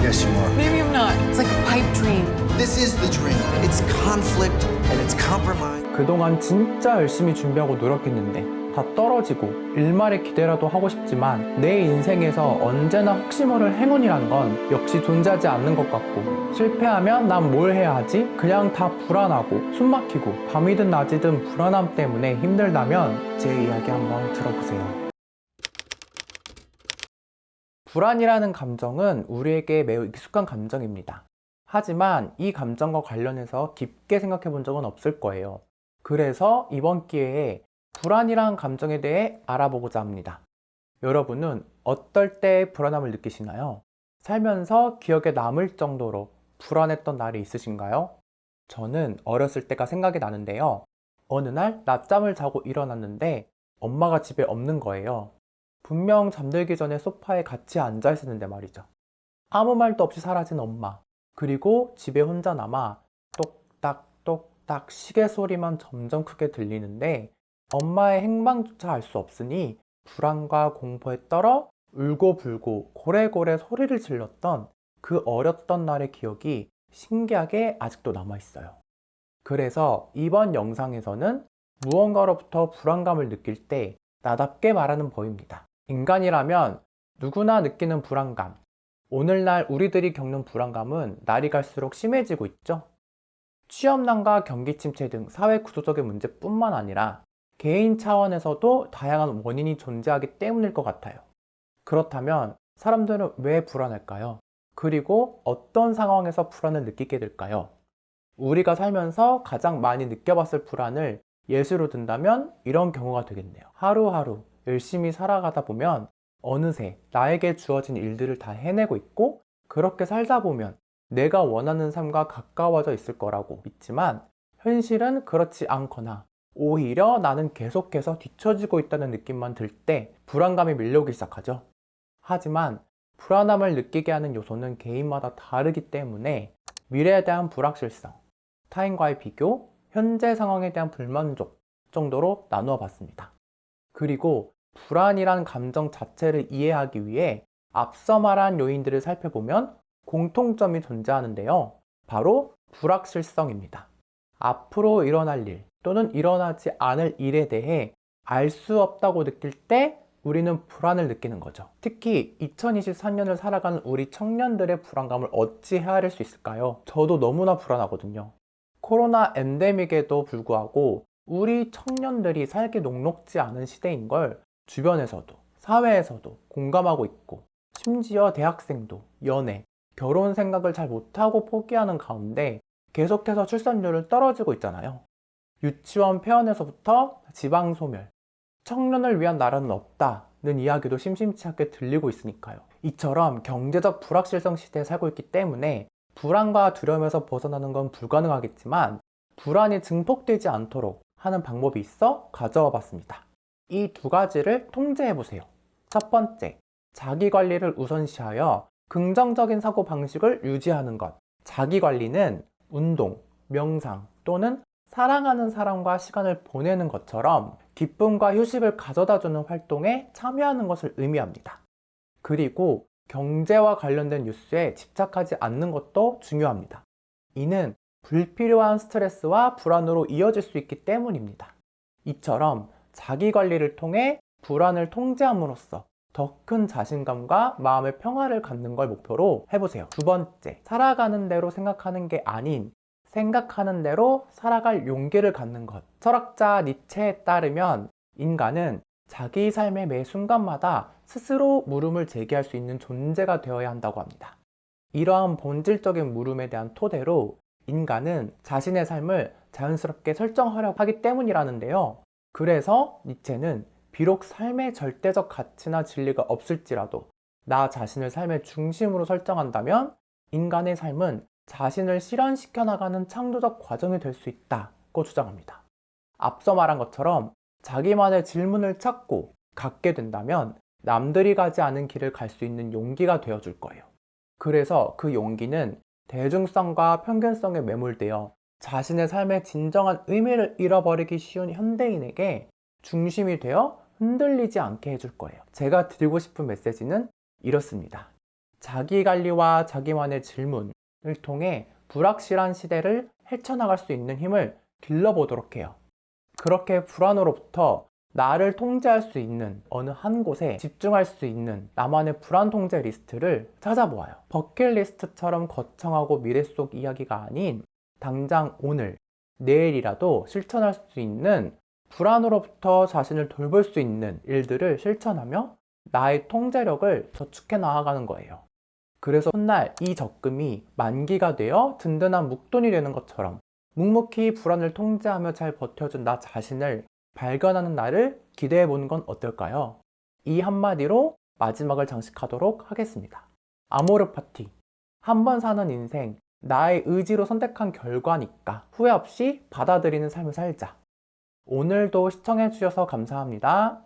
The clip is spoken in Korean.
Yes, you are. Maybe I'm not. It's like a pipe dream. This is the dream. It's conflict and it's compromise. 그동안 진짜 열심히 준비하고 노력했는데 다 떨어지고 일말의 기대라도 하고 싶지만 내 인생에서 언제나 혹시 모를 행운이란 건 역시 존재하지 않는 것 같고, 실패하면 난 뭘 해야 하지? 그냥 다 불안하고 숨막히고 밤이든 낮이든 불안함 때문에 힘들다면 제 이야기 한번 들어보세요. 불안이라는 감정은 우리에게 매우 익숙한 감정입니다. 하지만 이 감정과 관련해서 깊게 생각해 본 적은 없을 거예요. 그래서 이번 기회에 불안이라는 감정에 대해 알아보고자 합니다. 여러분은 어떨 때 불안함을 느끼시나요? 살면서 기억에 남을 정도로 불안했던 날이 있으신가요? 저는 어렸을 때가 생각이 나는데요. 어느 날 낮잠을 자고 일어났는데 엄마가 집에 없는 거예요. 분명 잠들기 전에 소파에 같이 앉아 있었는데 말이죠. 아무 말도 없이 사라진 엄마. 그리고 집에 혼자 남아 똑딱 똑딱 시계 소리만 점점 크게 들리는데 엄마의 행방조차 알 수 없으니 불안과 공포에 떨어 울고불고 고래고래 소리를 질렀던 그 어렸던 날의 기억이 신기하게 아직도 남아있어요. 그래서 이번 영상에서는 무언가로부터 불안감을 느낄 때 나답게 말하는 법입니다. 인간이라면 누구나 느끼는 불안감. 오늘날 우리들이 겪는 불안감은 날이 갈수록 심해지고 있죠. 취업난과 경기 침체 등 사회 구조적인 문제뿐만 아니라 개인 차원에서도 다양한 원인이 존재하기 때문일 것 같아요. 그렇다면 사람들은 왜 불안할까요? 그리고 어떤 상황에서 불안을 느끼게 될까요? 우리가 살면서 가장 많이 느껴봤을 불안을 예시로 든다면 이런 경우가 되겠네요. 하루하루 열심히 살아가다 보면 어느새 나에게 주어진 일들을 다 해내고 있고, 그렇게 살다 보면 내가 원하는 삶과 가까워져 있을 거라고 믿지만 현실은 그렇지 않거나 오히려 나는 계속해서 뒤처지고 있다는 느낌만 들 때 불안감이 밀려오기 시작하죠. 하지만 불안함을 느끼게 하는 요소는 개인마다 다르기 때문에 미래에 대한 불확실성, 타인과의 비교, 현재 상황에 대한 불만족 정도로 나누어 봤습니다. 그리고 불안이란 감정 자체를 이해하기 위해 앞서 말한 요인들을 살펴보면 공통점이 존재하는데요. 바로 불확실성입니다. 앞으로 일어날 일 또는 일어나지 않을 일에 대해 알 수 없다고 느낄 때 우리는 불안을 느끼는 거죠. 특히 2023년을 살아가는 우리 청년들의 불안감을 어찌 헤아릴 수 있을까요? 저도 너무나 불안하거든요. 코로나 엔데믹에도 불구하고 우리 청년들이 살기 녹록지 않은 시대인 걸 주변에서도 사회에서도 공감하고 있고, 심지어 대학생도 연애, 결혼 생각을 잘 못하고 포기하는 가운데 계속해서 출산율은 떨어지고 있잖아요. 유치원 폐원에서부터 지방소멸, 청년을 위한 나라는 없다는 이야기도 심심치 않게 들리고 있으니까요. 이처럼 경제적 불확실성 시대에 살고 있기 때문에 불안과 두려움에서 벗어나는 건 불가능하겠지만 불안이 증폭되지 않도록 하는 방법이 있어 가져와 봤습니다. 이 두 가지를 통제해 보세요. 첫 번째, 자기 관리를 우선시하여 긍정적인 사고 방식을 유지하는 것. 자기 관리는 운동, 명상 또는 사랑하는 사람과 시간을 보내는 것처럼 기쁨과 휴식을 가져다주는 활동에 참여하는 것을 의미합니다. 그리고 경제와 관련된 뉴스에 집착하지 않는 것도 중요합니다. 이는 불필요한 스트레스와 불안으로 이어질 수 있기 때문입니다. 이처럼 자기 관리를 통해 불안을 통제함으로써 더 큰 자신감과 마음의 평화를 갖는 걸 목표로 해보세요. 두 번째, 살아가는 대로 생각하는 게 아닌 생각하는 대로 살아갈 용기를 갖는 것. 철학자 니체에 따르면 인간은 자기 삶의 매 순간마다 스스로 물음을 제기할 수 있는 존재가 되어야 한다고 합니다. 이러한 본질적인 물음에 대한 토대로 인간은 자신의 삶을 자연스럽게 설정하려고 하기 때문이라는데요. 그래서 니체는 비록 삶의 절대적 가치나 진리가 없을지라도 나 자신을 삶의 중심으로 설정한다면 인간의 삶은 자신을 실현시켜 나가는 창조적 과정이 될 수 있다고 주장합니다. 앞서 말한 것처럼 자기만의 질문을 찾고 갖게 된다면 남들이 가지 않은 길을 갈 수 있는 용기가 되어줄 거예요. 그래서 그 용기는 대중성과 편견성에 매몰되어 자신의 삶의 진정한 의미를 잃어버리기 쉬운 현대인에게 중심이 되어 흔들리지 않게 해줄 거예요. 제가 드리고 싶은 메시지는 이렇습니다. 자기관리와 자기만의 질문을 통해 불확실한 시대를 헤쳐나갈 수 있는 힘을 길러보도록 해요. 그렇게 불안으로부터 나를 통제할 수 있는 어느 한 곳에 집중할 수 있는 나만의 불안 통제 리스트를 찾아보아요. 버킷리스트처럼 거창하고 미래 속 이야기가 아닌 당장 오늘, 내일이라도 실천할 수 있는 불안으로부터 자신을 돌볼 수 있는 일들을 실천하며 나의 통제력을 저축해 나아가는 거예요. 그래서 훗날 이 적금이 만기가 되어 든든한 묵돈이 되는 것처럼 묵묵히 불안을 통제하며 잘 버텨준 나 자신을 발견하는 날을 기대해 보는 건 어떨까요? 이 한마디로 마지막을 장식하도록 하겠습니다. 아모르 파티. 한 번 사는 인생, 나의 의지로 선택한 결과니까 후회 없이 받아들이는 삶을 살자. 오늘도 시청해 주셔서 감사합니다.